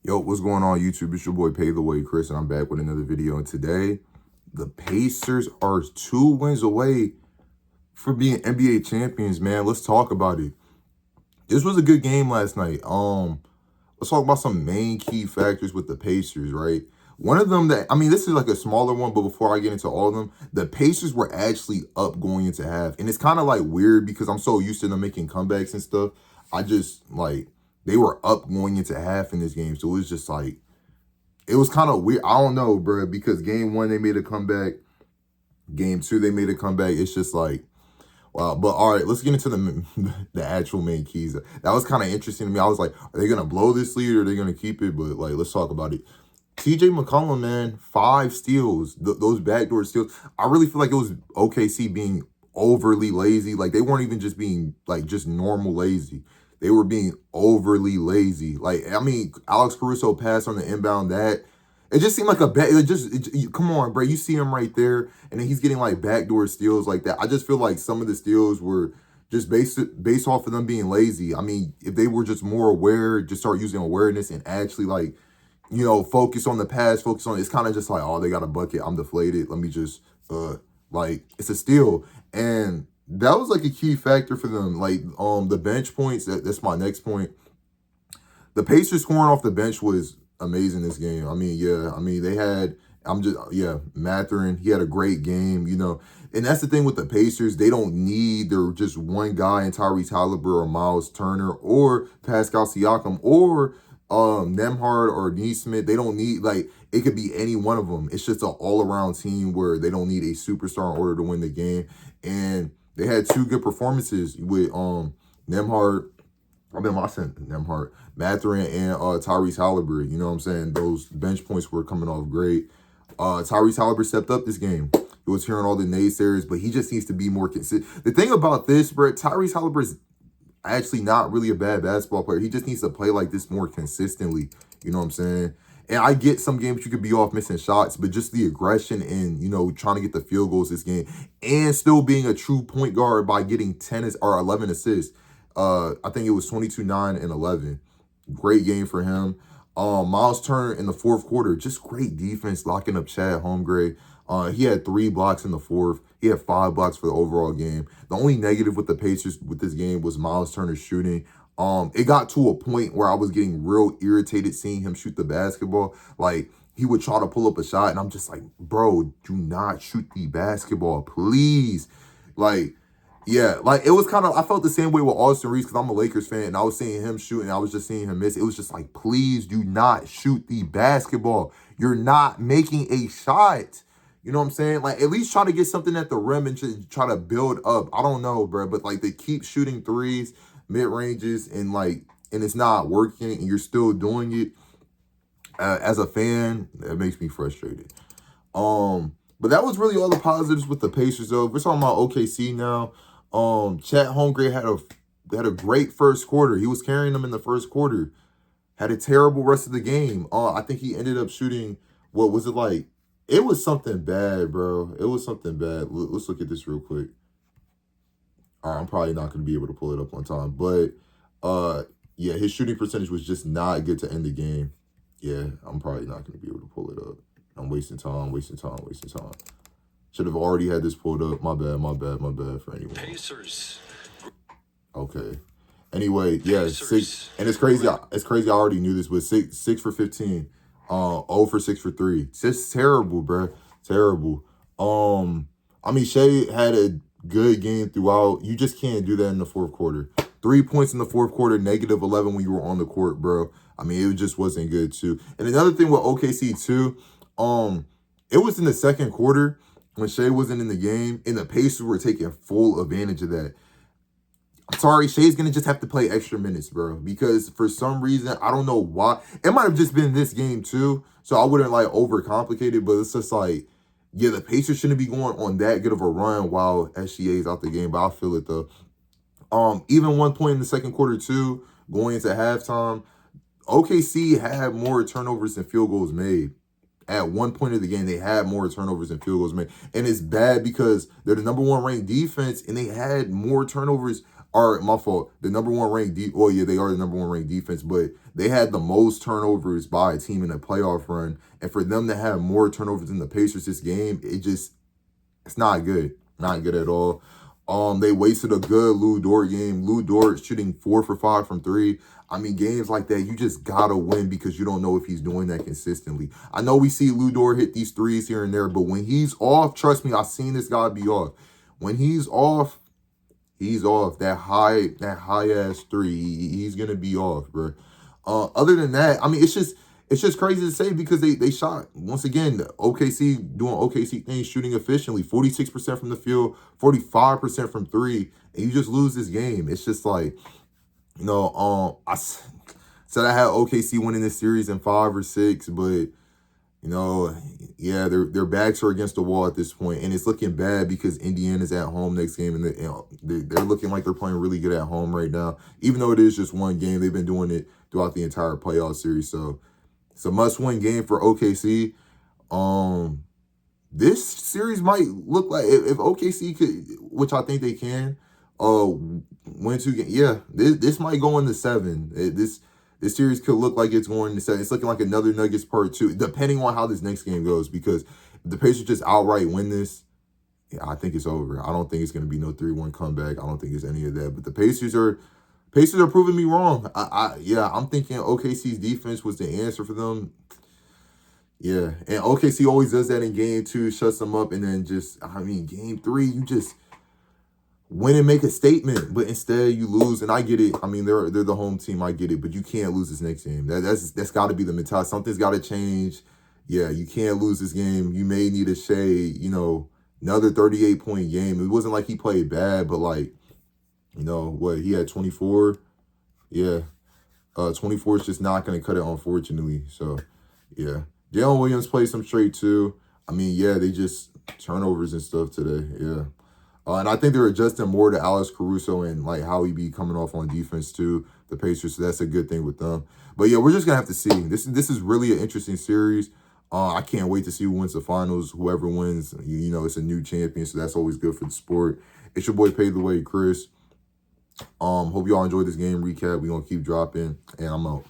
Yo, what's going on YouTube? It's your boy Pave the Way, Chris, and I'm back with another video. And today, the Pacers are 2 wins away from being NBA champions, man. Let's talk about it. This was a good game last night. Let's talk about some main key factors with the Pacers, right? One of them this is like a smaller one, but before I get into all of them, the Pacers were actually up going into half. And it's kind of like weird because I'm so used to them making comebacks and stuff. I just like, they were up going into half in this game. So it was just like, it was kind of weird. I don't know, bro, because game one, they made a comeback. Game two, they made a comeback. It's just like, wow. But all right, let's get into the actual main keys. That was kind of interesting to me. I was like, are they going to blow this lead or are they going to keep it? But like, let's talk about it. TJ McCollum, man, 5 steals. Those backdoor steals. I really feel like it was OKC being overly lazy. Like, they weren't even just being, like, just normal lazy. They were being overly lazy. Like, I mean, Alex Caruso passed on the inbound that. It just seemed like a bet. Come on, bro. You see him right there, and then he's getting, like, backdoor steals like that. I just feel like some of the steals were just based off of them being lazy. I mean, if they were just more aware, just start using awareness and actually, like, focus on the pass, focus on it's kind of just like, oh, they got a bucket, I'm deflated. Let me just like, it's a steal. And that was like a key factor for them. Like, the bench points, that's my next point. The Pacers scoring off the bench was amazing this game. They had, Mathurin, he had a great game, And that's the thing with the Pacers. They don't need their just one guy in Tyrese Haliburton or Miles Turner or Pascal Siakam or Nembhard or Neesmith. They don't need, like, it could be any one of them. It's just an all-around team where they don't need a superstar in order to win the game. And they had 2 good performances with Nembhard. I said Nembhard, Mathurin, and Tyrese Haliburton. You know what I'm saying? Those bench points were coming off great. Tyrese Haliburton stepped up this game. He was hearing all the naysayers, but he just needs to be more consistent. The thing about this, bro, Tyrese Haliburton's actually not really a bad basketball player. He just needs to play like this more consistently. You know what I'm saying? And I get some games you could be off missing shots, but just the aggression and, trying to get the field goals this game and still being a true point guard by getting 10 or 11 assists. I think it was 22, 9, and 11. Great game for him. Miles Turner in the fourth quarter, just great defense, locking up Chad Holmgren. He had 3 blocks in the fourth. He had 5 blocks for the overall game. The only negative with the Pacers with this game was Miles Turner shooting. It got to a point where I was getting real irritated seeing him shoot the basketball. Like, he would try to pull up a shot, and I'm just like, bro, do not shoot the basketball, please. Like, yeah, like, it was kind of, I felt the same way with Austin Reeves because I'm a Lakers fan, and I was seeing him shoot, and I was just seeing him miss. It was just like, please do not shoot the basketball. You're not making a shot. You know what I'm saying? Like, at least try to get something at the rim and try to build up. I don't know, bro, but, like, they keep shooting threes, mid-ranges, and, like, and it's not working, and you're still doing it. As a fan, that makes me frustrated. But that was really all the positives with the Pacers, though. We're talking about OKC now. Chet Holmgren had a great first quarter. He was carrying them in the first quarter. Had a terrible rest of the game. I think he ended up shooting, what was it like? It was something bad, bro. It was something bad. Let's look at this real quick. All right, I'm probably not going to be able to pull it up on time. But, yeah, his shooting percentage was just not good to end the game. Yeah, I'm probably not going to be able to pull it up. I'm wasting time. Should have already had this pulled up. My bad for anyone. Pacers. Okay. Anyway, yeah, 6. And it's crazy. It's crazy. I already knew this, but 6 for 15. 0 for 6 for 3. It's just terrible, bro. Terrible. Shea had a good game throughout. You just can't do that in the fourth quarter. 3 points in the fourth quarter, -11 when you were on the court, bro. It just wasn't good too. And another thing with OKC too, it was in the second quarter when Shea wasn't in the game, and the Pacers were taking full advantage of that. I'm sorry, Shea's going to just have to play extra minutes, bro, because for some reason, I don't know why. It might have just been this game, too, so I wouldn't, like, overcomplicate it, but it's just like, yeah, the Pacers shouldn't be going on that good of a run while SGA's out the game, but I feel it, though. Even one point in the second quarter, too, going into halftime, OKC had more turnovers than field goals made. At one point of the game, they had more turnovers than field goals made. And it's bad because they're the #1 ranked defense, and they had more turnovers are, my fault, the number one ranked, oh yeah, they are the number one ranked defense, but they had the most turnovers by a team in a playoff run. And for them to have more turnovers than the Pacers this game, it's not good. Not good at all. They wasted a good Lou Dort game. Lou Dort shooting 4 for 5 from 3. I mean, games like that, you just gotta win because you don't know if he's doing that consistently. I know we see Lou Dort hit these threes here and there, but when he's off, trust me, I've seen this guy be off. When he's off, he's off. That high ass three, he's gonna be off, bro. Other than that, I mean, it's just crazy to say because they shot, once again, OKC doing OKC things, shooting efficiently, 46% from the field, 45% from 3, and you just lose this game. It's just like, you know, I said I had OKC winning this series in 5 or 6, but you know, yeah, their backs are against the wall at this point, and it's looking bad because Indiana's at home next game, and they're looking like they're playing really good at home right now. Even though it is just one game, they've been doing it throughout the entire playoff series, so it's a must-win game for OKC. This series might look like if OKC could, which I think they can, win 2 games. Yeah, this might go into 7. This series could look like it's going to 7. It's looking like another Nuggets part 2, depending on how this next game goes. Because if the Pacers just outright win this, yeah, I think it's over. I don't think it's going to be no 3-1 comeback. I don't think it's any of that. But the Pacers are proving me wrong. I'm thinking OKC's defense was the answer for them. Yeah, and OKC always does that in game 2, shuts them up, and then just, I mean, game 3, you just win and make a statement, but instead you lose. And I get it. I mean, they're the home team. I get it, but you can't lose this next game. That's got to be the mentality. Something's got to change. Yeah, you can't lose this game. You may need a shade, you know, another 38-point game. It wasn't like he played bad, but like, you know, what, he had 24. Yeah, 24 is just not going to cut it, unfortunately. So, yeah. Jalen Williams played some straight, too. I mean, yeah, they just turnovers and stuff today. Yeah. And I think they're adjusting more to Alex Caruso and, like, how he be coming off on defense, too, the Pacers. So that's a good thing with them. But, yeah, we're just going to have to see. This is really an interesting series. I can't wait to see who wins the finals. Whoever wins, you know, it's a new champion, so that's always good for the sport. It's your boy, Pay the Way, Chris. Hope y'all enjoyed this game recap. We're going to keep dropping, and I'm out.